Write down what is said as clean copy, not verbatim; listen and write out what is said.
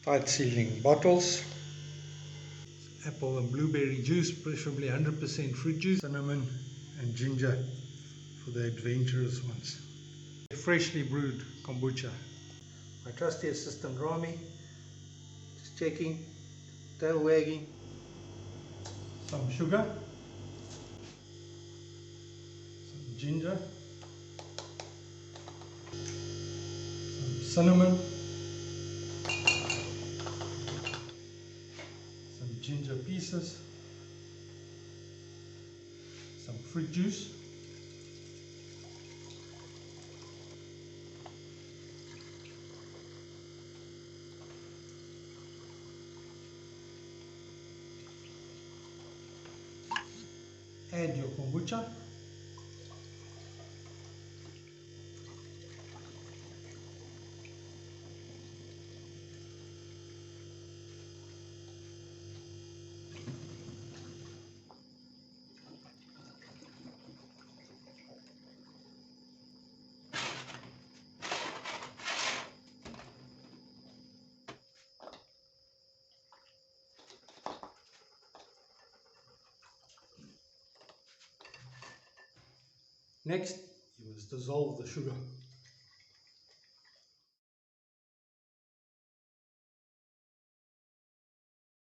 fight sealing bottles, apple and blueberry juice, preferably 100% fruit juice, cinnamon and ginger for the adventurous ones. Freshly brewed kombucha. My trusty assistant Rami, just checking, tail wagging. Some sugar, some ginger, some cinnamon, some ginger pieces, some fruit juice, add your kombucha, next you must dissolve the sugar.